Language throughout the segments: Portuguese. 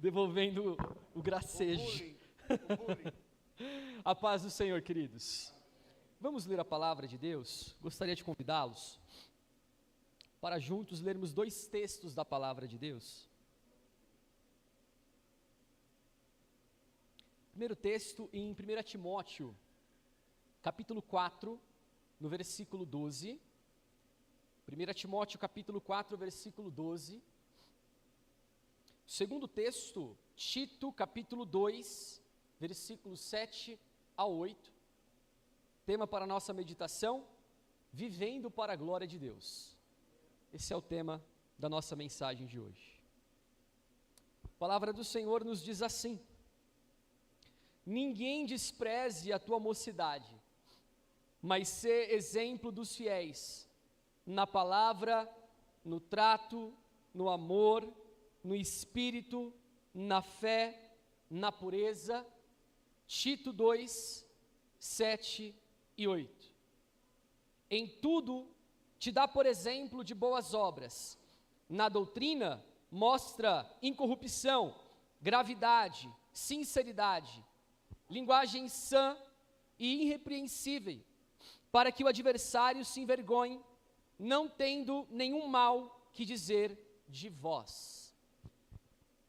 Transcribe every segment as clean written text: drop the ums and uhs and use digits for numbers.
devolvendo o gracejo. O bullying. A paz do Senhor, queridos. Vamos ler a palavra de Deus? Gostaria de convidá-los para juntos lermos dois textos da palavra de Deus. Primeiro texto em 1 Timóteo, capítulo 4, no versículo 12. 1 Timóteo, capítulo 4, versículo 12. Segundo texto, Tito, capítulo 2, versículos 7 a 8. Tema para a nossa meditação: vivendo para a glória de Deus. Esse é o tema da nossa mensagem de hoje. A palavra do Senhor nos diz assim: ninguém despreze a tua mocidade, mas sê exemplo dos fiéis, na palavra, no trato, no amor, no espírito, na fé, na pureza. Tito 2, 7 e 8. Em tudo, te dá por exemplo de boas obras. Na doutrina, mostra incorrupção, gravidade, sinceridade, linguagem sã e irrepreensível, para que o adversário se envergonhe, não tendo nenhum mal que dizer de vós.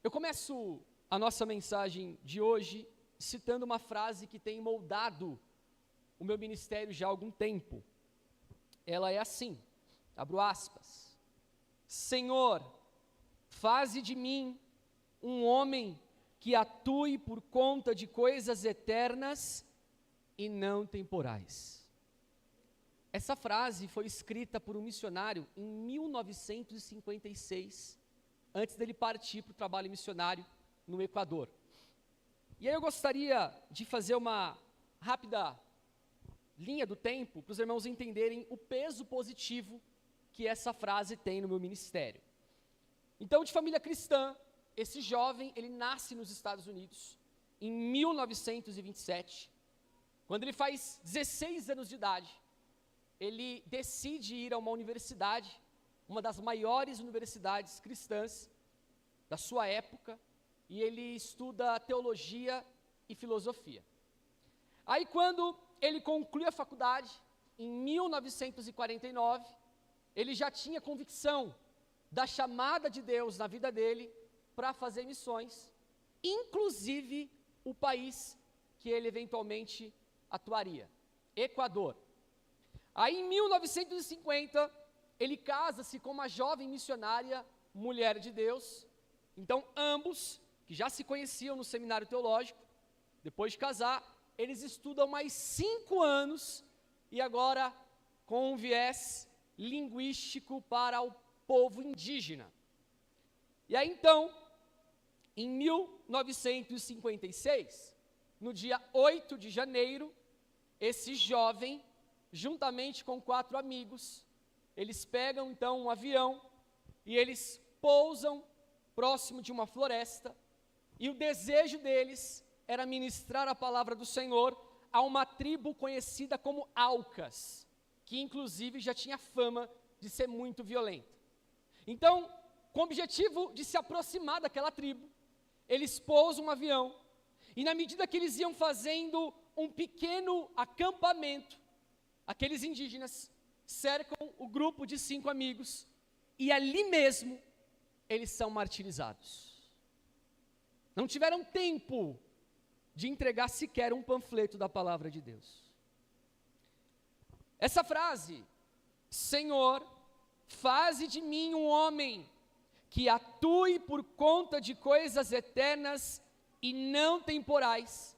Eu começo a nossa mensagem de hoje citando uma frase que tem moldado o meu ministério já há algum tempo. Ela é assim, abro aspas: Senhor, faze de mim um homem que atue por conta de coisas eternas e não temporais. Essa frase foi escrita por um missionário em 1956, antes dele partir para o trabalho missionário no Equador. E aí eu gostaria de fazer uma rápida linha do tempo para os irmãos entenderem o peso positivo que essa frase tem no meu ministério. Então, de família cristã, esse jovem, ele nasce nos Estados Unidos em 1927. Quando ele faz 16 anos de idade, ele decide ir a uma universidade, uma das maiores universidades cristãs da sua época, e ele estuda teologia e filosofia. Aí, quando ele conclui a faculdade, em 1949, ele já tinha convicção da chamada de Deus na vida dele para fazer missões, inclusive o país que ele eventualmente atuaria, Equador. Aí, em 1950, ele casa-se com uma jovem missionária, mulher de Deus. Então, ambos, que já se conheciam no seminário teológico, depois de casar, eles estudam mais 5 anos, e agora com um viés linguístico para o povo indígena. E aí então, em 1956, no dia 8 de janeiro, esse jovem, juntamente com 4 amigos, eles pegam então um avião e eles pousam próximo de uma floresta, e o desejo deles era ministrar a palavra do Senhor a uma tribo conhecida como Aucas, que inclusive já tinha fama de ser muito violenta. Então, com o objetivo de se aproximar daquela tribo, eles pousam um avião, e na medida que eles iam fazendo um pequeno acampamento, aqueles indígenas cercam o grupo de 5 amigos, e ali mesmo eles são martirizados. Não tiveram tempo de entregar sequer um panfleto da palavra de Deus. Essa frase, Senhor, faze de mim um homem que atue por conta de coisas eternas e não temporais,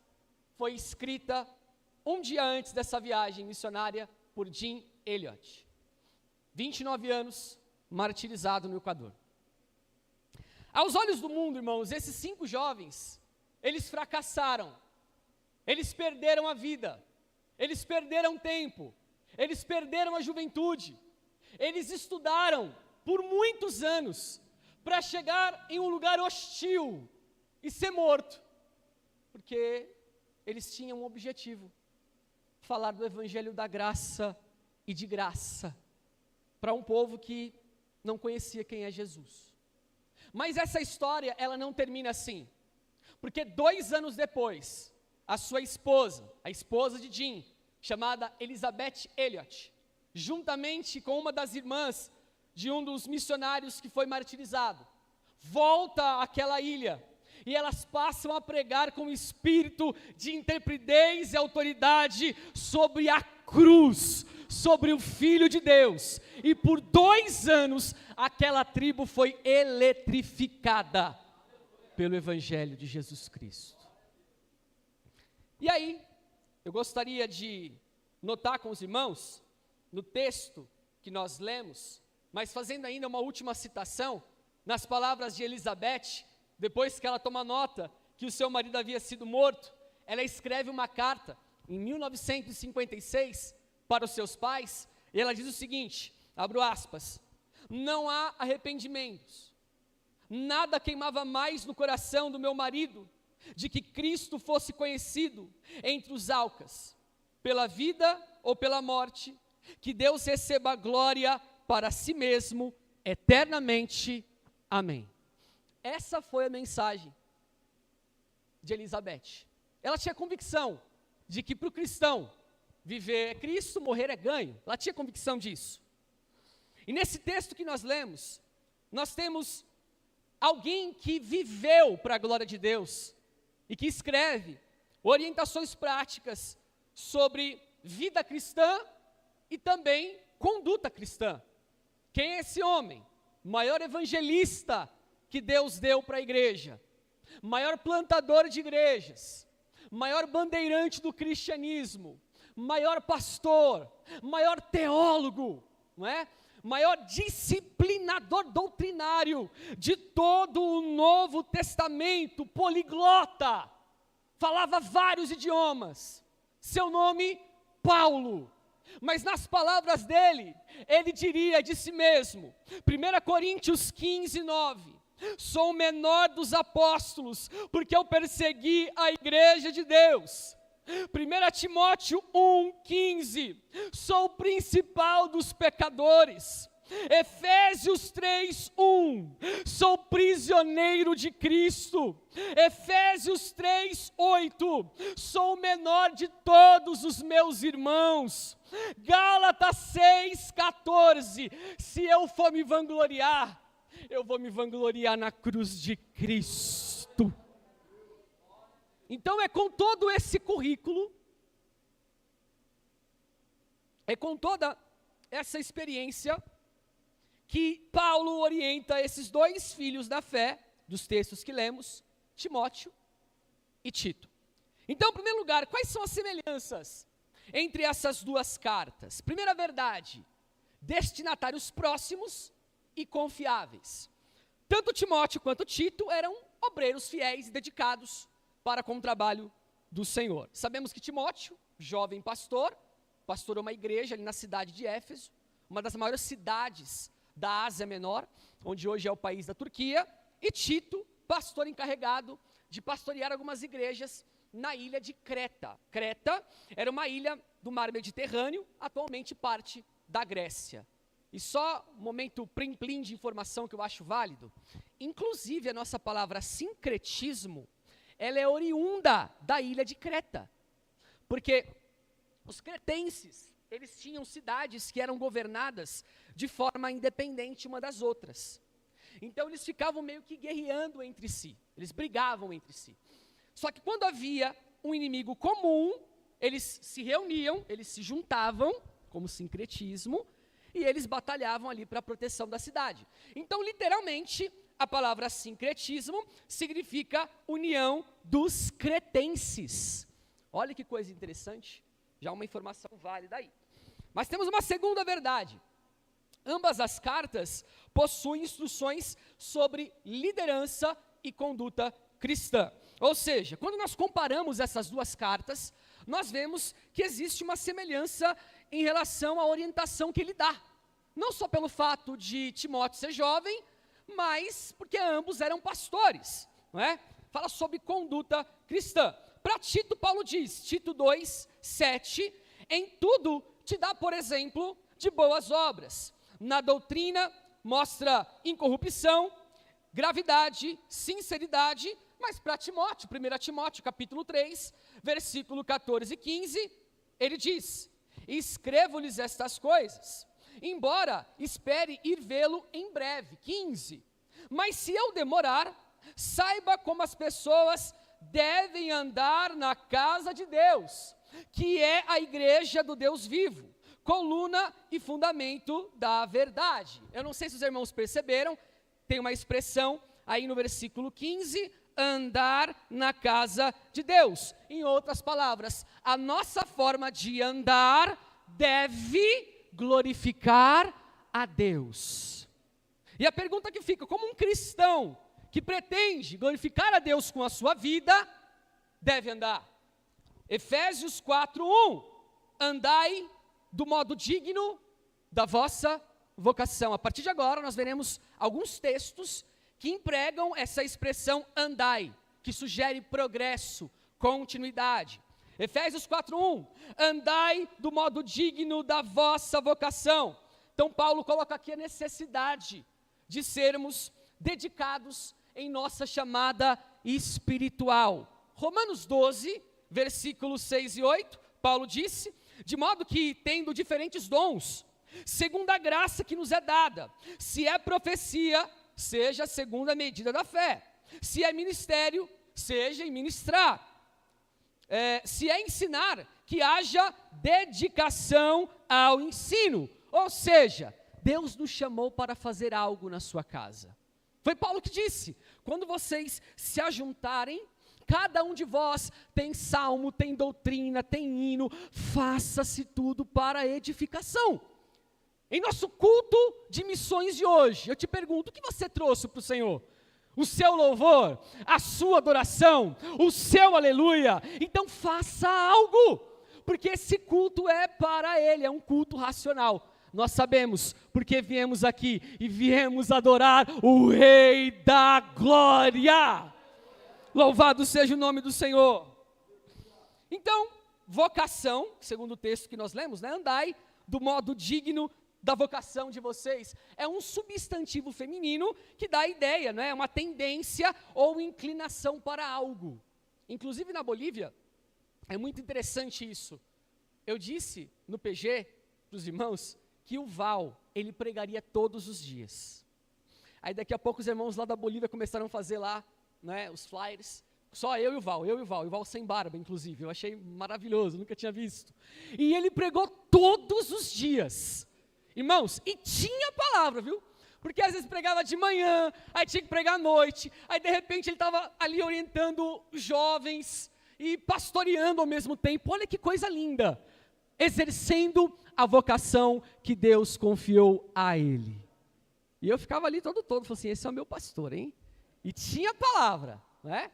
foi escrita um dia antes dessa viagem missionária por Jim Elliot. 29 anos, martirizado no Equador. Aos olhos do mundo, irmãos, esses 5 jovens, eles fracassaram, eles perderam a vida, eles perderam tempo, eles perderam a juventude, eles estudaram por muitos anos para chegar em um lugar hostil e ser morto, porque eles tinham um objetivo: falar do evangelho da graça e de graça para um povo que não conhecia quem é Jesus. Mas essa história, ela não termina assim. Porque 2 anos depois, a sua esposa, a esposa de Jim, chamada Elizabeth Elliot, juntamente com uma das irmãs de um dos missionários que foi martirizado, volta àquela ilha, e elas passam a pregar com espírito de intrepidez e autoridade sobre a cruz, sobre o Filho de Deus, e por 2 anos, aquela tribo foi eletrificada pelo Evangelho de Jesus Cristo. E aí, eu gostaria de notar com os irmãos, no texto que nós lemos, mas fazendo ainda uma última citação, nas palavras de Elizabeth, depois que ela toma nota que o seu marido havia sido morto, ela escreve uma carta, em 1956, para os seus pais, e ela diz o seguinte, abro aspas, não há arrependimentos, nada queimava mais no coração do meu marido, de que Cristo fosse conhecido entre os Aucas, pela vida ou pela morte, que Deus receba a glória para si mesmo, eternamente, amém. Essa foi a mensagem de Elizabeth. Ela tinha convicção de que para o cristão, viver é Cristo, morrer é ganho. Ela tinha convicção disso. E nesse texto que nós lemos, nós temos alguém que viveu para a glória de Deus e que escreve orientações práticas sobre vida cristã e também conduta cristã. Quem é esse homem? Maior evangelista que Deus deu para a igreja, maior plantador de igrejas, maior bandeirante do cristianismo, maior pastor, maior teólogo, não é? Maior disciplinador doutrinário de todo o Novo Testamento, poliglota, falava vários idiomas, seu nome, Paulo, mas nas palavras dele, ele diria de si mesmo, 1 Coríntios 15, 9, sou o menor dos apóstolos, porque eu persegui a igreja de Deus. 1 Timóteo 1,15, sou o principal dos pecadores. Efésios 3:1, sou prisioneiro de Cristo. Efésios 3:8, sou o menor de todos os meus irmãos. Gálatas 6:14, se eu for me vangloriar, eu vou me vangloriar na cruz de Cristo. Então é com todo esse currículo, é com toda essa experiência que Paulo orienta esses 2 filhos da fé, dos textos que lemos, Timóteo e Tito. Então, em primeiro lugar, quais são as semelhanças entre essas 2 cartas? Primeira verdade, destinatários próximos e confiáveis. Tanto Timóteo quanto Tito eram obreiros fiéis e dedicados para com o trabalho do Senhor. Sabemos que Timóteo, jovem pastor, pastorou uma igreja ali na cidade de Éfeso, uma das maiores cidades da Ásia Menor, onde hoje é o país da Turquia, e Tito, pastor encarregado de pastorear algumas igrejas na ilha de Creta. Creta era uma ilha do mar Mediterrâneo, atualmente parte da Grécia. E só um momento plim-plim de informação que eu acho válido, inclusive a nossa palavra sincretismo, ela é oriunda da ilha de Creta, porque os cretenses, eles tinham cidades que eram governadas de forma independente uma das outras, então eles ficavam meio que guerreando entre si, eles brigavam entre si, só que quando havia um inimigo comum, eles se reuniam, eles se juntavam, como sincretismo, e eles batalhavam ali para a proteção da cidade. Então, literalmente, a palavra sincretismo significa união dos cretenses. Olha que coisa interessante, já uma informação válida aí. Mas temos uma segunda verdade. Ambas as cartas possuem instruções sobre liderança e conduta cristã. Ou seja, quando nós comparamos essas 2 cartas, nós vemos que existe uma semelhança em relação à orientação que ele dá. Não só pelo fato de Timóteo ser jovem, mas porque ambos eram pastores, não é? Fala sobre conduta cristã. Para Tito, Paulo diz, Tito 2:7, em tudo te dá, por exemplo, de boas obras. Na doutrina, mostra incorrupção, gravidade, sinceridade, mas para Timóteo, 1 Timóteo capítulo 3, versículo 14 e 15, ele diz: escrevo-lhes estas coisas, embora espere ir vê-lo em breve, 15, mas se eu demorar, saiba como as pessoas devem andar na casa de Deus, que é a igreja do Deus vivo, coluna e fundamento da verdade. Eu não sei se os irmãos perceberam, tem uma expressão aí no versículo 15, andar na casa de Deus. Em outras palavras, a nossa forma de andar deve glorificar a Deus. E a pergunta que fica, como um cristão que pretende glorificar a Deus com a sua vida, deve andar? Efésios 4:1, andai do modo digno da vossa vocação. A partir de agora nós veremos alguns textos que empregam essa expressão andai, que sugere progresso, continuidade. Efésios 4:1, andai do modo digno da vossa vocação. Então Paulo coloca aqui a necessidade de sermos dedicados em nossa chamada espiritual. Romanos 12, versículos 6 e 8, Paulo disse: de modo que, tendo diferentes dons, segundo a graça que nos é dada, se é profecia, seja segundo a medida da fé, se é ministério, seja em ministrar, se é ensinar, que haja dedicação ao ensino. Ou seja, Deus nos chamou para fazer algo na sua casa. Foi Paulo que disse: quando vocês se ajuntarem, cada um de vós tem salmo, tem doutrina, tem hino, faça-se tudo para a edificação. Em nosso culto de missões de hoje, eu te pergunto, o que você trouxe para o Senhor? O seu louvor, a sua adoração, o seu aleluia? Então faça algo, porque esse culto é para Ele, é um culto racional. Nós sabemos, porque viemos aqui e viemos adorar o Rei da Glória. Louvado seja o nome do Senhor. Então, vocação, segundo o texto que nós lemos, né? Andai do modo digno da vocação de vocês. É um substantivo feminino que dá a ideia, né? Uma tendência ou inclinação para algo. Inclusive na Bolívia, é muito interessante isso. Eu disse no PG para os irmãos que o Val, ele pregaria todos os dias. Aí daqui a pouco os irmãos lá da Bolívia começaram a fazer lá, né, os flyers, só eu e o Val sem barba, inclusive, eu achei maravilhoso, nunca tinha visto. E ele pregou todos os dias, irmãos, e tinha palavra, viu? Porque às vezes pregava de manhã, aí tinha que pregar à noite, aí de repente ele estava ali orientando jovens e pastoreando ao mesmo tempo. Olha que coisa linda, exercendo a vocação que Deus confiou a ele. E eu ficava ali todo, falei assim, esse é o meu pastor, hein? E tinha palavra, né?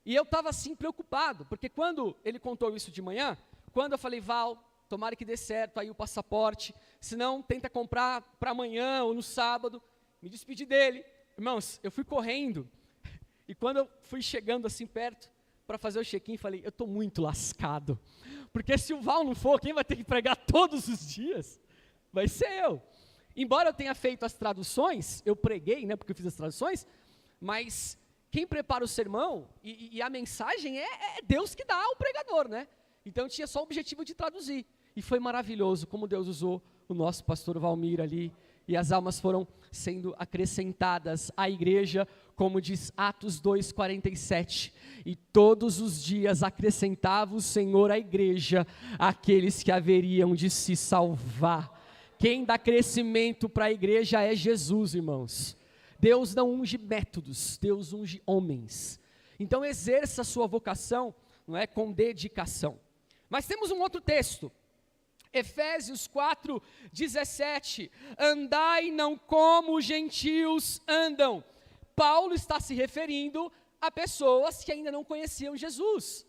E eu estava assim preocupado, porque quando ele contou isso de manhã, quando eu falei, Val, tomara que dê certo aí o passaporte, se não, tenta comprar para amanhã ou no sábado, me despedi dele. Irmãos, eu fui correndo, e quando eu fui chegando assim perto, para fazer o check-in, falei, eu estou muito lascado, porque se o Val não for, quem vai ter que pregar todos os dias? Vai ser eu. Embora eu tenha feito as traduções, eu preguei, né, porque eu fiz as traduções, mas quem prepara o sermão e a mensagem é Deus que dá ao pregador, né? Então eu tinha só o objetivo de traduzir. E foi maravilhoso como Deus usou o nosso pastor Valmir ali, e as almas foram sendo acrescentadas à igreja, como diz Atos 2:47, e todos os dias acrescentava o Senhor à igreja aqueles que haveriam de se salvar. Quem dá crescimento para a igreja é Jesus, irmãos. Deus não unge métodos, Deus unge homens. Então exerça a sua vocação, não é, com dedicação. Mas temos um outro texto, Efésios 4:17, andai não como os gentios andam. Paulo está se referindo a pessoas que ainda não conheciam Jesus,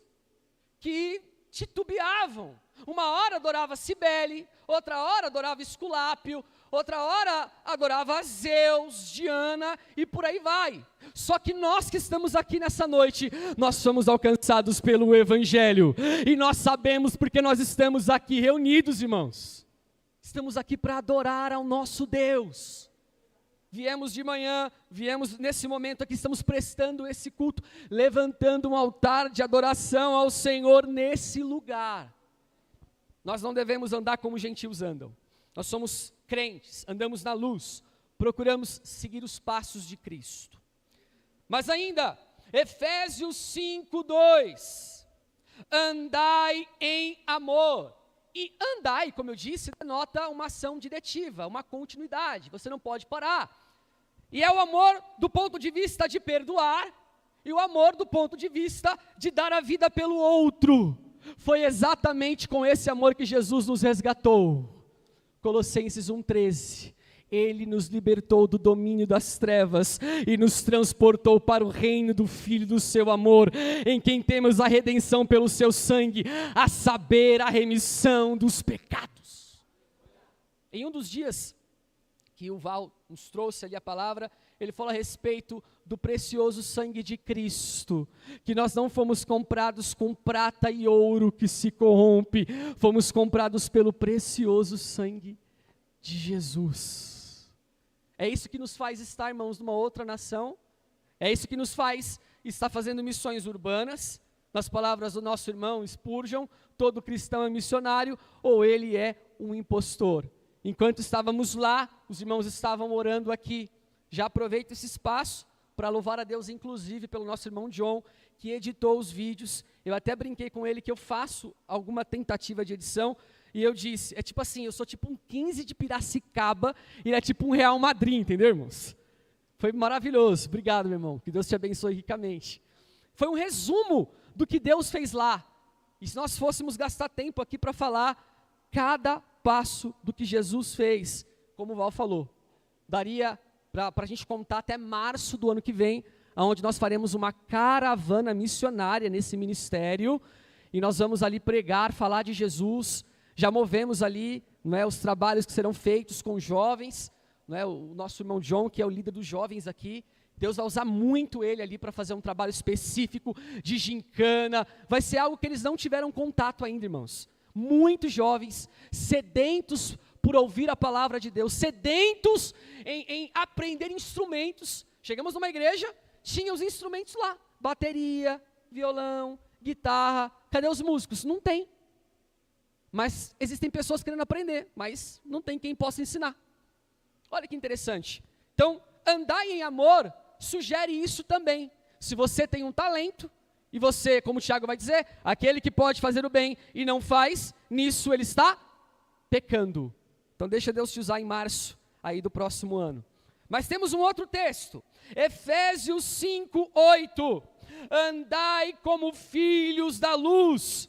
que titubeavam. Uma hora adorava Cibele, outra hora adorava Esculápio, outra hora adorava Zeus, Diana e por aí vai. Só que nós que estamos aqui nessa noite, nós somos alcançados pelo Evangelho. E nós sabemos porque nós estamos aqui reunidos, irmãos. Estamos aqui para adorar ao nosso Deus. viemos de manhã, viemos nesse momento aqui, estamos prestando esse culto, levantando um altar de adoração ao Senhor nesse lugar. Nós não devemos andar como os gentios andam. Nós somos crentes, andamos na luz, procuramos seguir os passos de Cristo. Mas ainda, Efésios 5:2, andai em amor. E andai, como eu disse, denota uma ação diretiva, uma continuidade, você não pode parar. E é o amor do ponto de vista de perdoar, e o amor do ponto de vista de dar a vida pelo outro. Foi exatamente com esse amor que Jesus nos resgatou. Colossenses 1:13. Ele nos libertou do domínio das trevas e nos transportou para o reino do Filho do seu amor, em quem temos a redenção pelo seu sangue, a saber, a remissão dos pecados. Em um dos dias que o Val nos trouxe ali a palavra, ele falou a respeito do precioso sangue de Cristo, que nós não fomos comprados com prata e ouro que se corrompe, fomos comprados pelo precioso sangue de Jesus. É isso que nos faz estar, irmãos, numa outra nação, é isso que nos faz estar fazendo missões urbanas, nas palavras do nosso irmão Spurgeon, todo cristão é missionário, ou ele é um impostor. Enquanto estávamos lá, os irmãos estavam orando aqui. Já aproveito esse espaço para louvar a Deus, inclusive pelo nosso irmão John, que editou os vídeos. Eu até brinquei com ele que eu faço alguma tentativa de edição, e eu disse, é tipo assim, eu sou tipo um 15 de Piracicaba, e ele é tipo um Real Madrid, entendeu, irmãos? Foi maravilhoso, obrigado, meu irmão, que Deus te abençoe ricamente. Foi um resumo do que Deus fez lá, e se nós fôssemos gastar tempo aqui para falar cada passo do que Jesus fez, como o Val falou, daria para a gente contar até março do ano que vem, onde nós faremos uma caravana missionária nesse ministério, e nós vamos ali pregar, falar de Jesus. Já movemos ali, não é, os trabalhos que serão feitos com jovens, não é, o nosso irmão John, que é o líder dos jovens aqui, Deus vai usar muito ele ali para fazer um trabalho específico de gincana, vai ser algo que eles não tiveram contato ainda, irmãos. Muitos jovens sedentos por ouvir a palavra de Deus, sedentos em aprender instrumentos. Chegamos numa igreja, tinha os instrumentos lá, bateria, violão, guitarra, cadê os músicos? Não tem. Mas existem pessoas querendo aprender, mas não tem quem possa ensinar. Olha que interessante. Então, andar em amor sugere isso também. Se você tem um talento, e você, como o Tiago vai dizer, aquele que pode fazer o bem e não faz, nisso ele está pecando. Então deixa Deus te usar em março, aí do próximo ano. Mas temos um outro texto, Efésios 5:8. Andai como filhos da luz.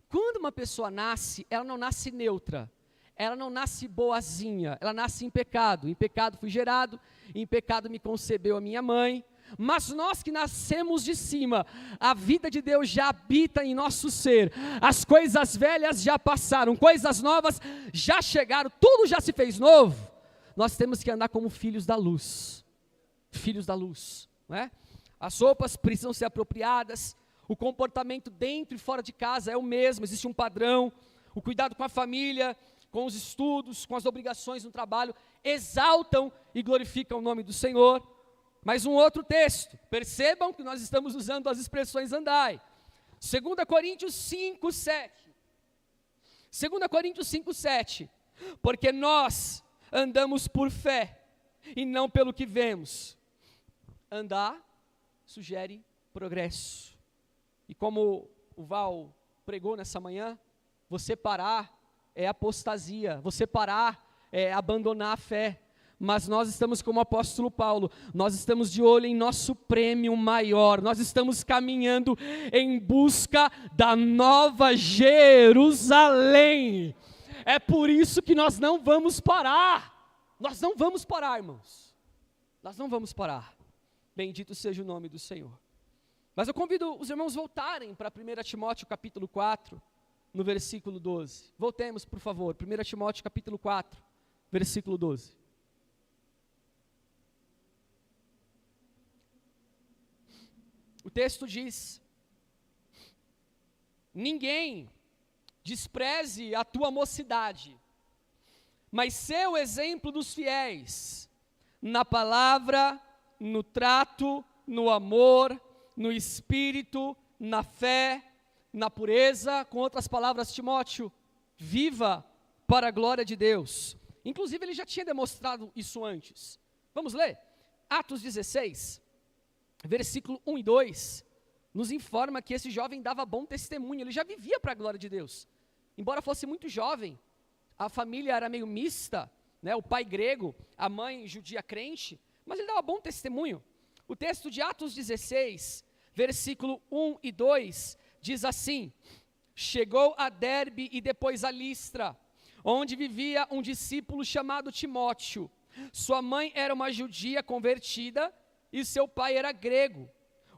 Quando uma pessoa nasce, ela não nasce neutra, ela não nasce boazinha, ela nasce em pecado fui gerado, em pecado me concebeu a minha mãe, mas nós que nascemos de cima, a vida de Deus já habita em nosso ser, as coisas velhas já passaram, coisas novas já chegaram, tudo já se fez novo, nós temos que andar como filhos da luz, não é? As roupas precisam ser apropriadas, o comportamento dentro e fora de casa é o mesmo, existe um padrão, o cuidado com a família, com os estudos, com as obrigações no trabalho, exaltam e glorificam o nome do Senhor. Mas um outro texto, percebam que nós estamos usando as expressões andai, 2 Coríntios 5:7, 2 Coríntios 5:7, porque nós andamos por fé, e não pelo que vemos. Andar sugere progresso. E como o Val pregou nessa manhã, você parar é apostasia, você parar é abandonar a fé. Mas nós estamos como o apóstolo Paulo, nós estamos de olho em nosso prêmio maior, nós estamos caminhando em busca da nova Jerusalém. É por isso que nós não vamos parar, irmãos, nós não vamos parar. Bendito seja o nome do Senhor. Mas eu convido os irmãos voltarem para 1 Timóteo capítulo 4, no versículo 12. Voltemos, por favor, 1 Timóteo capítulo 4, versículo 12. O texto diz: ninguém despreze a tua mocidade, mas sê o exemplo dos fiéis na palavra, no trato, no amor, no espírito, na fé, na pureza. Com outras palavras, Timóteo, viva para a glória de Deus. Inclusive, ele já tinha demonstrado isso antes. Vamos ler? Atos 16, versículo 1 e 2, nos informa que esse jovem dava bom testemunho, ele já vivia para a glória de Deus. Embora fosse muito jovem, a família era meio mista, né? O pai grego, a mãe judia crente, mas ele dava bom testemunho. O texto de Atos 16, versículo 1 e 2, diz assim: chegou a Derbe e depois a Listra, onde vivia um discípulo chamado Timóteo. Sua mãe era uma judia convertida e seu pai era grego.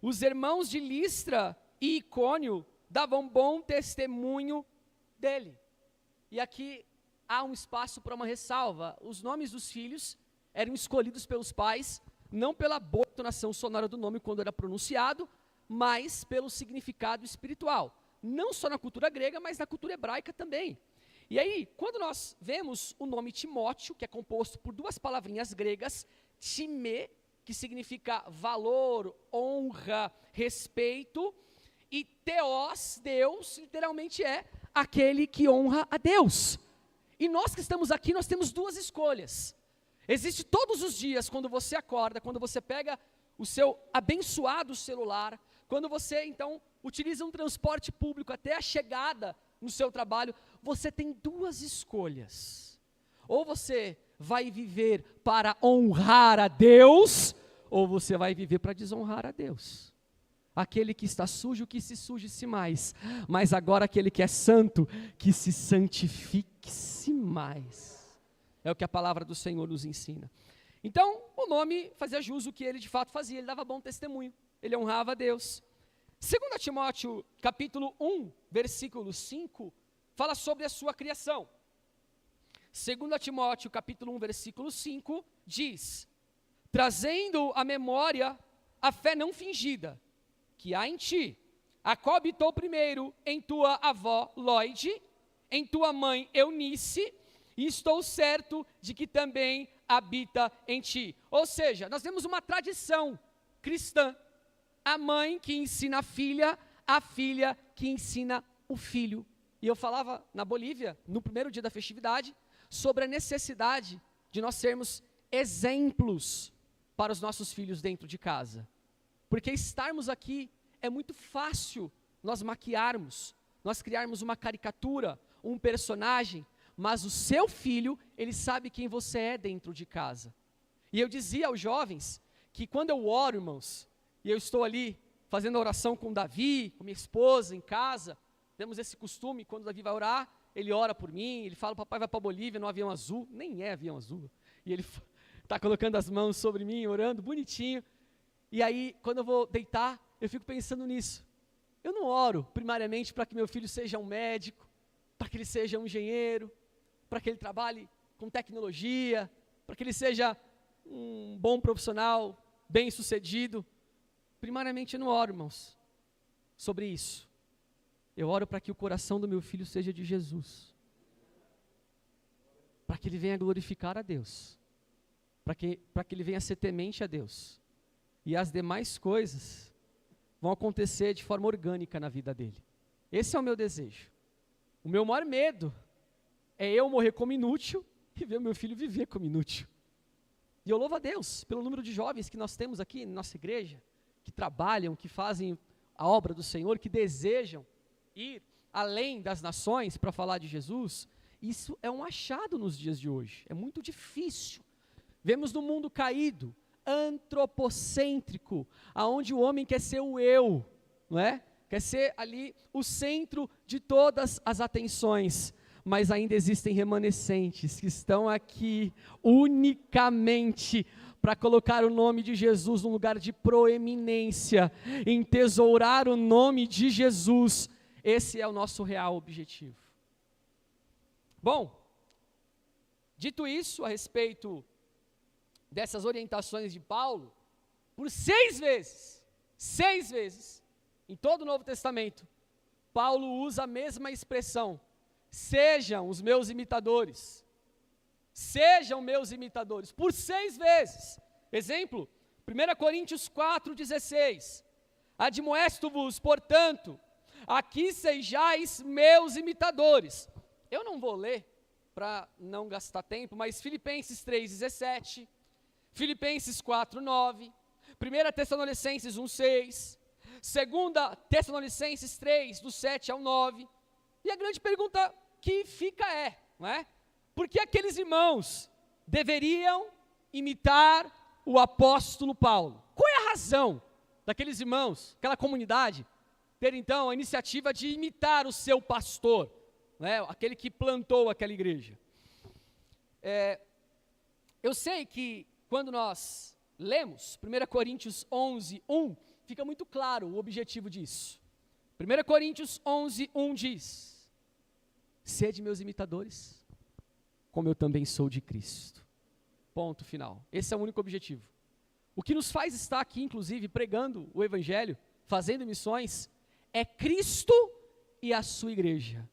Os irmãos de Listra e Icônio davam bom testemunho dele. E aqui há um espaço para uma ressalva. Os nomes dos filhos eram escolhidos pelos pais, não pela boa entonação sonora do nome quando era pronunciado, mas pelo significado espiritual. Não só na cultura grega, mas na cultura hebraica também. E aí, quando nós vemos o nome Timóteo, que é composto por duas palavrinhas gregas, timê, que significa valor, honra, respeito, e teos, Deus, literalmente é aquele que honra a Deus. E nós que estamos aqui, nós temos duas escolhas. Existe todos os dias, quando você acorda, quando você pega o seu abençoado celular, quando você, então, utiliza um transporte público até a chegada no seu trabalho, você tem duas escolhas. Ou você vai viver para honrar a Deus, ou você vai viver para desonrar a Deus. Aquele que está sujo, que se suje-se mais, mas agora aquele que é santo, que se santifique-se mais. É o que a palavra do Senhor nos ensina. Então, o nome fazia jus o que ele de fato fazia, ele dava bom testemunho, ele honrava a Deus. 2 Timóteo, capítulo 1, versículo 5, fala sobre a sua criação. 2 Timóteo, capítulo 1, versículo 5, diz: trazendo à memória a fé não fingida, que há em ti, a qual habitou primeiro em tua avó Loide, em tua mãe Eunice, e estou certo de que também habita em ti. Ou seja, nós temos uma tradição cristã, a mãe que ensina a filha que ensina o filho. E eu falava na Bolívia, no primeiro dia da festividade, sobre a necessidade de nós sermos exemplos para os nossos filhos dentro de casa. Porque estarmos aqui é muito fácil nós maquiarmos, nós criarmos uma caricatura, um personagem, mas o seu filho, ele sabe quem você é dentro de casa. E eu dizia aos jovens que quando eu oro, irmãos, e eu estou ali fazendo a oração com Davi, com minha esposa em casa, temos esse costume, quando Davi vai orar, ele ora por mim, ele fala: papai vai para a Bolívia no avião azul, nem é avião azul, e ele está colocando as mãos sobre mim, orando, bonitinho. E aí, quando eu vou deitar, eu fico pensando nisso. Eu não oro primariamente para que meu filho seja um médico, para que ele seja um engenheiro, para que ele trabalhe com tecnologia, para que ele seja um bom profissional, bem-sucedido. Primariamente eu não oro, irmãos, sobre isso. Eu oro para que o coração do meu filho seja de Jesus, para que ele venha glorificar a Deus, para que ele venha ser temente a Deus, e as demais coisas vão acontecer de forma orgânica na vida dele. Esse é o meu desejo. O meu maior medo é eu morrer como inútil e ver o meu filho viver como inútil. E eu louvo a Deus pelo número de jovens que nós temos aqui na nossa igreja, que trabalham, que fazem a obra do Senhor, que desejam ir além das nações para falar de Jesus. Isso é um achado nos dias de hoje, é muito difícil. Vemos no mundo caído, antropocêntrico, aonde o homem quer ser o eu, não é? Quer ser ali o centro de todas as atenções, mas ainda existem remanescentes que estão aqui unicamente para colocar o nome de Jesus num lugar de proeminência, entesourar o nome de Jesus. Esse é o nosso real objetivo. Bom, dito isso a respeito dessas orientações de Paulo, por 6 vezes, em todo o Novo Testamento, Paulo usa a mesma expressão: sejam os meus imitadores. Sejam meus imitadores, por 6 vezes. Exemplo, 1 Coríntios 4,16. Admoesto-vos, portanto, aqui sejais meus imitadores. Eu não vou ler, para não gastar tempo, mas Filipenses 3,17, Filipenses 4,9, 1 Tessalonicenses 1,6, 2 Tessalonicenses 3, do 7 ao 9. E a grande pergunta que fica não é? Por que aqueles irmãos deveriam imitar o apóstolo Paulo? Qual é a razão daqueles irmãos, aquela comunidade, ter então a iniciativa de imitar o seu pastor, né, aquele que plantou aquela igreja? Eu sei que quando nós lemos 1 Coríntios 11, 1, fica muito claro o objetivo disso. 1 Coríntios 11, 1 diz: sede meus imitadores, como eu também sou de Cristo. Ponto final. Esse é o único objetivo. O que nos faz estar aqui, inclusive, pregando o Evangelho, fazendo missões, é Cristo e a sua igreja.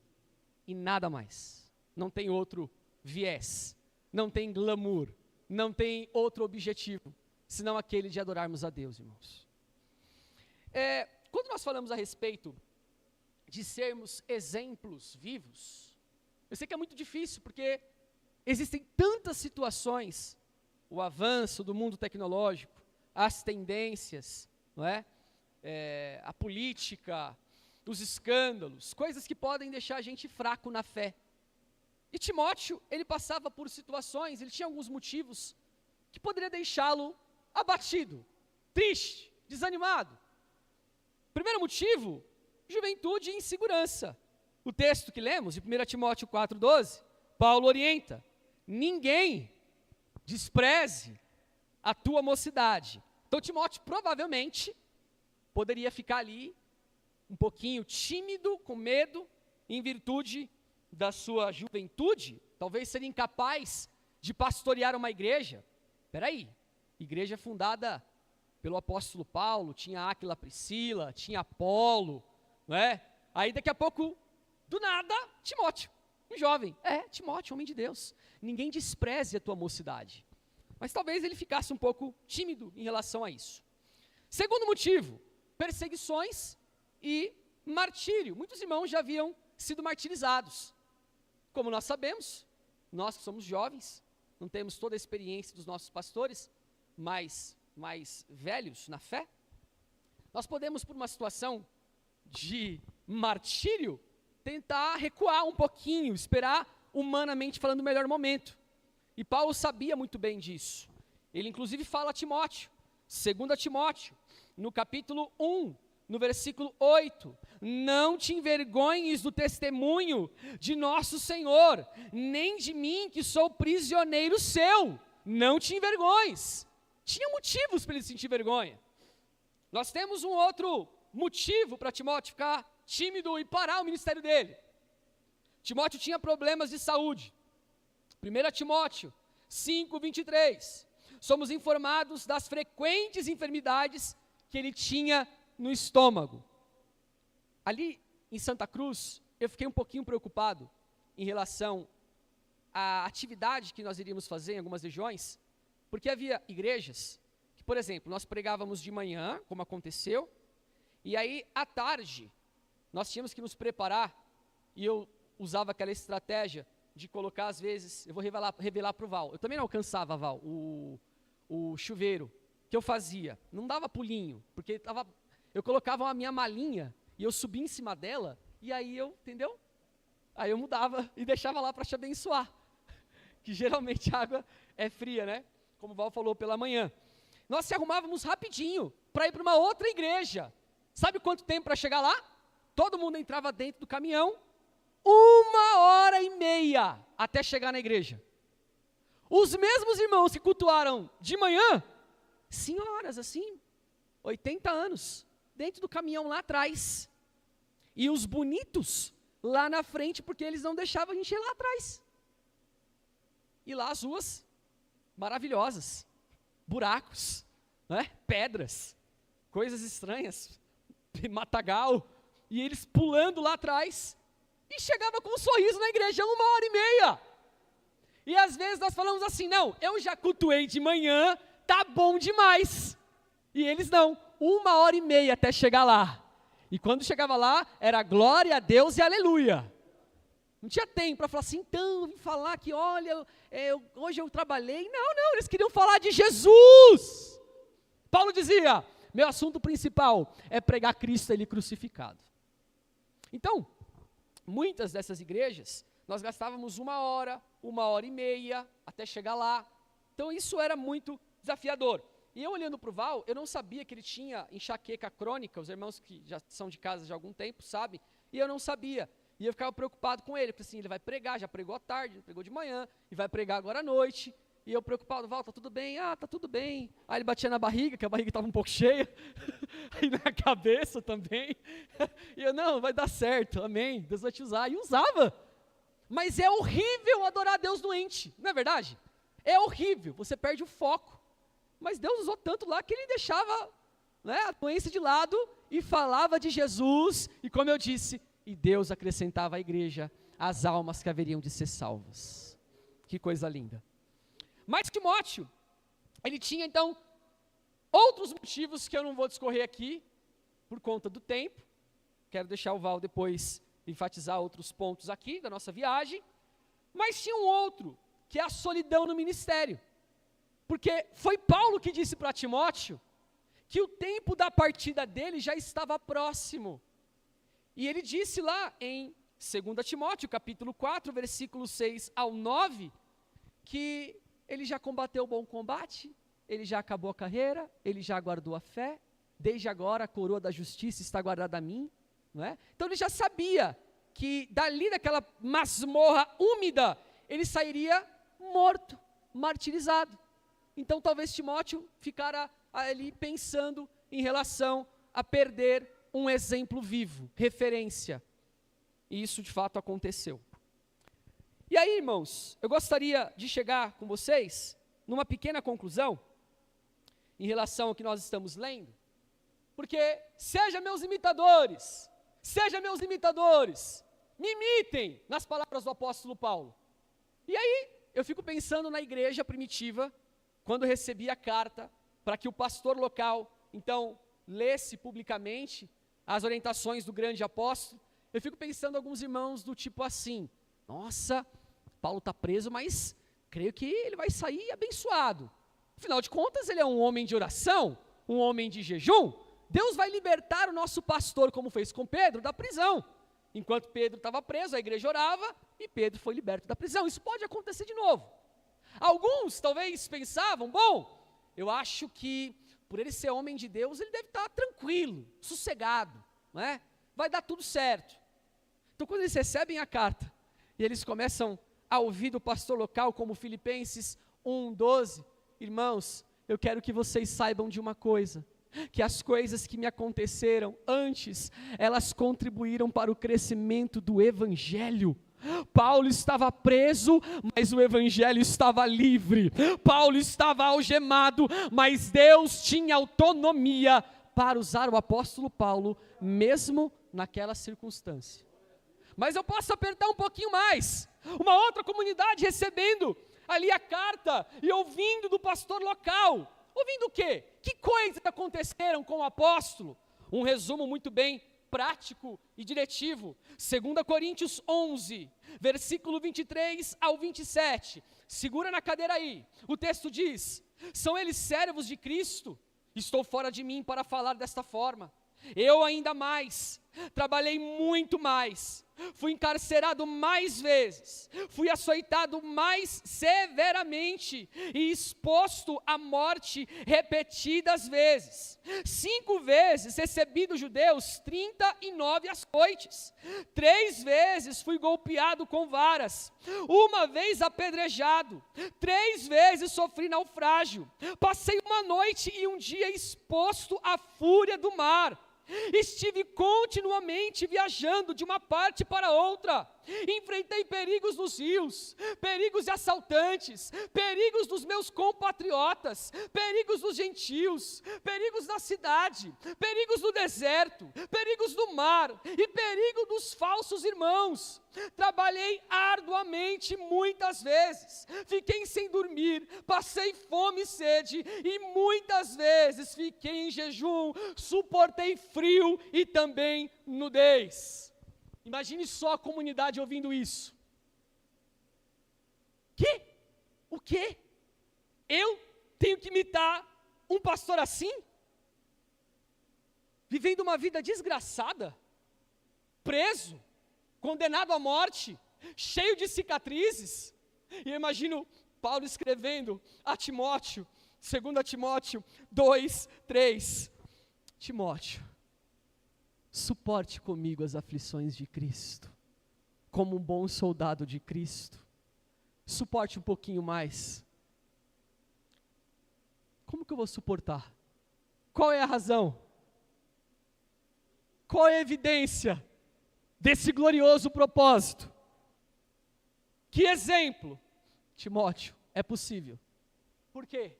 E nada mais. Não tem outro viés, não tem glamour, não tem outro objetivo, senão aquele de adorarmos a Deus, irmãos. Quando nós falamos a respeito de sermos exemplos vivos, eu sei que é muito difícil, porque existem tantas situações, o avanço do mundo tecnológico, as tendências, não é? A política, os escândalos, coisas que podem deixar a gente fraco na fé. E Timóteo, ele passava por situações, ele tinha alguns motivos que poderia deixá-lo abatido, triste, desanimado. Primeiro motivo, juventude e insegurança. O texto que lemos, de 1 Timóteo 4,12, Paulo orienta: ninguém despreze a tua mocidade. Então Timóteo provavelmente poderia ficar ali um pouquinho tímido, com medo, em virtude da sua juventude, talvez seria incapaz de pastorear uma igreja. Espera aí, igreja fundada pelo apóstolo Paulo, tinha Áquila, Priscila, tinha Apolo, não é? Aí daqui a pouco, do nada, Timóteo, um jovem. Timóteo, homem de Deus, ninguém despreze a tua mocidade. Mas talvez ele ficasse um pouco tímido em relação a isso. Segundo motivo, perseguições e martírio. Muitos irmãos já haviam sido martirizados. Como nós sabemos, nós que somos jovens, não temos toda a experiência dos nossos pastores, mais velhos na fé, nós podemos, por uma situação de martírio, tentar recuar um pouquinho, esperar, humanamente falando, o melhor momento. E Paulo sabia muito bem disso. Ele inclusive fala a Timóteo, 2 Timóteo, no capítulo 1, no versículo 8, não te envergonhes do testemunho de nosso Senhor, nem de mim que sou prisioneiro seu, não te envergonhes. Tinha motivos para ele sentir vergonha. Nós temos um outro motivo para Timóteo ficar tímido e parar o ministério dele. Timóteo tinha problemas de saúde. 1 Timóteo 5, 23, somos informados das frequentes enfermidades que ele tinha no estômago. Ali em Santa Cruz, eu fiquei um pouquinho preocupado em relação à atividade que nós iríamos fazer em algumas regiões, porque havia igrejas que, por exemplo, nós pregávamos de manhã, como aconteceu, e aí à tarde nós tínhamos que nos preparar, e eu usava aquela estratégia de colocar, às vezes, eu vou revelar para o Val, eu também não alcançava, Val, o chuveiro que eu fazia, não dava pulinho, porque eu colocava a minha malinha e eu subia em cima dela, e aí entendeu? Aí eu mudava e deixava lá para te abençoar, que geralmente a água é fria, né? Como o Val falou pela manhã. Nós se arrumávamos rapidinho para ir para uma outra igreja. Sabe quanto tempo para chegar lá? Todo mundo entrava dentro do caminhão, 1h30 até chegar na igreja. Os mesmos irmãos que cultuaram de manhã, senhoras assim, 80 anos, dentro do caminhão lá atrás. E os bonitos lá na frente, porque eles não deixavam a gente ir lá atrás. E lá as ruas maravilhosas, buracos, né? Pedras, coisas estranhas, matagal, e eles pulando lá atrás, e chegava com um sorriso na igreja, 1h30. E às vezes nós falamos assim, não, eu já cultuei de manhã, tá bom demais. E eles não, 1h30 até chegar lá. E quando chegava lá, era glória a Deus e aleluia. Não tinha tempo para falar assim, então, eu vim falar que, olha, hoje eu trabalhei. Não, eles queriam falar de Jesus. Paulo dizia, meu assunto principal é pregar Cristo ele crucificado. Então, muitas dessas igrejas, nós gastávamos 1h, 1h30 até chegar lá. Então isso era muito desafiador. E eu olhando para o Val, eu não sabia que ele tinha enxaqueca crônica, os irmãos que já são de casa já há algum tempo sabem, e eu não sabia. E eu ficava preocupado com ele, porque assim, ele vai pregar, já pregou à tarde, pregou de manhã, e vai pregar agora à noite. E eu preocupado, Val, tá tudo bem? Ah, tá tudo bem. Aí ele batia na barriga, que a barriga estava um pouco cheia, e na cabeça também. E eu, não, vai dar certo, amém, Deus vai te usar. E usava. Mas é horrível adorar a Deus doente, não é verdade? É horrível, você perde o foco. Mas Deus usou tanto lá que ele deixava, né, a doença de lado e falava de Jesus. E como eu disse, e Deus acrescentava à igreja as almas que haveriam de ser salvas. Que coisa linda. Mas Timóteo, ele tinha então outros motivos que eu não vou discorrer aqui, por conta do tempo. Quero deixar o Val depois enfatizar outros pontos aqui da nossa viagem. Mas tinha um outro, que é a solidão no ministério. Porque foi Paulo que disse para Timóteo que o tempo da partida dele já estava próximo. E ele disse lá em 2 Timóteo, capítulo 4, versículos 6 ao 9, que ele já combateu o bom combate, ele já acabou a carreira, ele já guardou a fé, desde agora a coroa da justiça está guardada a mim, não é? Então ele já sabia que dali daquela masmorra úmida, ele sairia morto, martirizado. Então talvez Timóteo ficara ali pensando em relação a perder um exemplo vivo, referência. E isso de fato aconteceu. E aí, irmãos, eu gostaria de chegar com vocês numa pequena conclusão em relação ao que nós estamos lendo, porque sejam meus imitadores, me imitem nas palavras do apóstolo Paulo. E aí, eu fico pensando na igreja primitiva, quando recebi a carta para que o pastor local, então, lesse publicamente as orientações do grande apóstolo, eu fico pensando em alguns irmãos do tipo assim, nossa, Paulo está preso, mas creio que ele vai sair abençoado. Afinal de contas, ele é um homem de oração, um homem de jejum. Deus vai libertar o nosso pastor, como fez com Pedro, da prisão. Enquanto Pedro estava preso, a igreja orava e Pedro foi liberto da prisão. Isso pode acontecer de novo. Alguns talvez pensavam, bom, eu acho que por ele ser homem de Deus, ele deve estar tranquilo, sossegado, não é? Vai dar tudo certo. Então quando eles recebem a carta, e eles começam a ouvir do pastor local, como Filipenses 1:12, irmãos, eu quero que vocês saibam de uma coisa, que as coisas que me aconteceram antes, elas contribuíram para o crescimento do evangelho. Paulo estava preso, mas o evangelho estava livre. Paulo estava algemado, mas Deus tinha autonomia para usar o apóstolo Paulo, mesmo naquela circunstância. Mas eu posso apertar um pouquinho mais. Uma outra comunidade recebendo ali a carta e ouvindo do pastor local. Ouvindo o quê? Que coisas aconteceram com o apóstolo? Um resumo muito bem prático e diretivo. 2 Coríntios 11, versículo 23 ao 27. Segura na cadeira aí. O texto diz: são eles servos de Cristo? Estou fora de mim para falar desta forma. Eu ainda mais, trabalhei muito mais, fui encarcerado mais vezes, fui açoitado mais severamente e exposto à morte repetidas vezes. 5 vezes recebi dos judeus 39 açoites, 3 vezes fui golpeado com varas, 1 vez apedrejado, 3 vezes sofri naufrágio, passei uma noite e um dia exposto à fúria do mar. Estive continuamente viajando de uma parte para outra. enfrentei perigos nos rios, perigos de assaltantes, perigos dos meus compatriotas, perigos dos gentios, perigos na cidade, perigos no deserto, perigos no mar e perigo dos falsos irmãos. Trabalhei arduamente muitas vezes, fiquei sem dormir, passei fome e sede, e muitas vezes fiquei em jejum, suportei frio e também nudez. Imagine só a comunidade ouvindo isso. O quê? Eu tenho que imitar um pastor assim? Vivendo uma vida desgraçada, preso, condenado à morte, cheio de cicatrizes. E eu imagino Paulo escrevendo a Timóteo, 2 Timóteo 2:3, Timóteo, suporte comigo as aflições de Cristo, como um bom soldado de Cristo. Suporte um pouquinho mais. Como que eu vou suportar? Qual é a razão? Qual é a evidência desse glorioso propósito? Que exemplo? Timóteo, é possível. Por quê?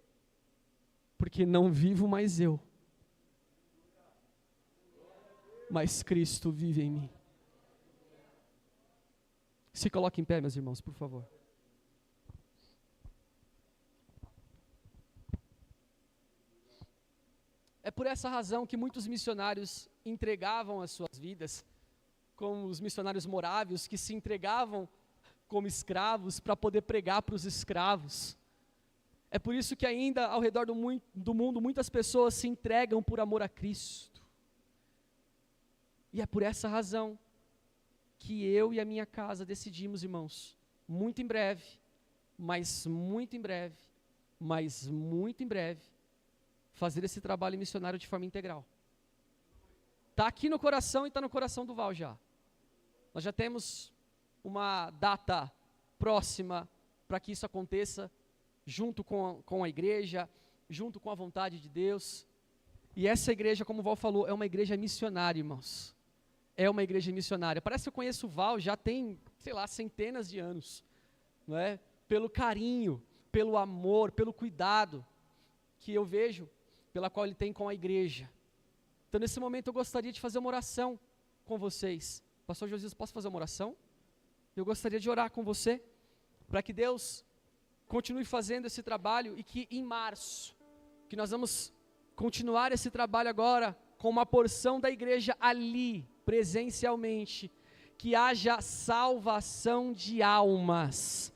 Porque não vivo mais eu, mas Cristo vive em mim. Se coloque em pé, meus irmãos, por favor. É por essa razão que muitos missionários entregavam as suas vidas, como os missionários morávios, que se entregavam como escravos para poder pregar para os escravos. É por isso que ainda ao redor do mundo muitas pessoas se entregam por amor a Cristo. E é por essa razão que eu e a minha casa decidimos, irmãos, muito em breve, mas muito em breve, fazer esse trabalho missionário de forma integral. Está aqui no coração e está no coração do Val já. Nós já temos uma data próxima para que isso aconteça, junto com a igreja, junto com a vontade de Deus. E essa igreja, como o Val falou, é uma igreja missionária, irmãos. É uma igreja missionária. Parece que eu conheço o Val já tem, centenas de anos, não é? Pelo carinho, pelo amor, pelo cuidado que eu vejo, pela qual ele tem com a igreja. Então, nesse momento, eu gostaria de fazer uma oração com vocês. Pastor Josias, posso fazer uma oração? Eu gostaria de orar com você, para que Deus continue fazendo esse trabalho e que em março, que nós vamos continuar esse trabalho agora, com uma porção da igreja ali, presencialmente, que haja salvação de almas.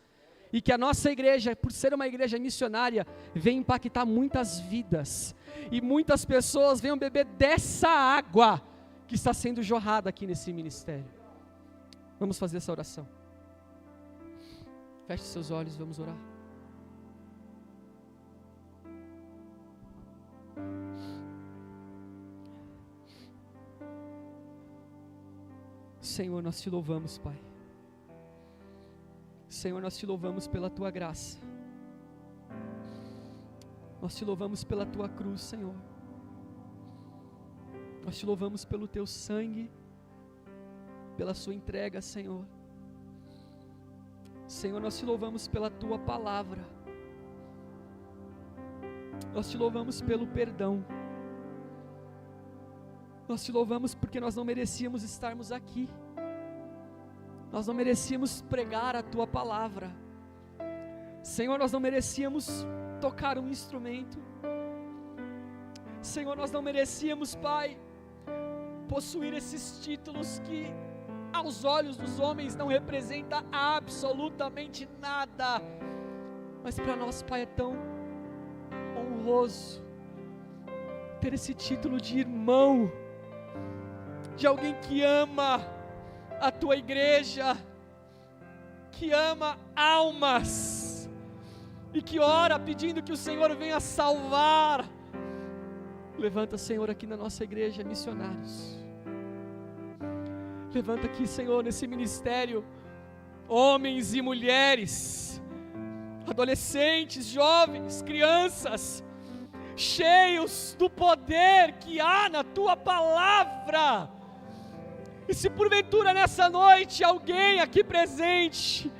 E que a nossa igreja, por ser uma igreja missionária, venha impactar muitas vidas. E muitas pessoas venham beber dessa água que está sendo jorrada aqui nesse ministério. Vamos fazer essa oração. Feche seus olhos, vamos orar. Senhor, nós te louvamos, Pai. Senhor, nós te louvamos pela Tua graça. Nós te louvamos pela Tua cruz, Senhor. Nós te louvamos pelo Teu sangue, pela Sua entrega, Senhor. Senhor, nós te louvamos pela Tua palavra. Nós te louvamos pelo perdão. Nós te louvamos porque nós não merecíamos estarmos aqui. Nós não merecíamos pregar a Tua palavra. Senhor, nós não merecíamos tocar um instrumento. Senhor, nós não merecíamos, Pai, possuir esses títulos que aos olhos dos homens não representa absolutamente nada. Mas para nós, Pai, é tão honroso ter esse título de irmão, de alguém que ama a Tua igreja, que ama almas, e que ora pedindo que o Senhor venha salvar. Levanta, Senhor, aqui na nossa igreja, missionários. Levanta aqui, Senhor, nesse ministério, homens e mulheres, adolescentes, jovens, crianças, cheios do poder que há na Tua palavra, E se porventura nessa noite alguém aqui presente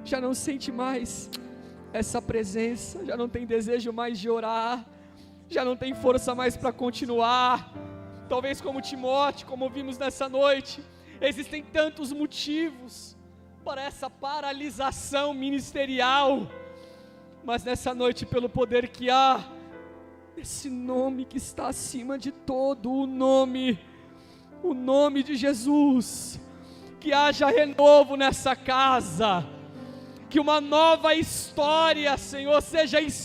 já não sente mais essa presença, já não tem desejo mais de orar, já não tem força mais para continuar, talvez como Timóteo, como vimos nessa noite, existem tantos motivos para essa paralisação ministerial, mas nessa noite, pelo poder que há, esse nome que está acima de todo o nome de Jesus, que haja renovo nessa casa, que uma nova história, Senhor, seja escrita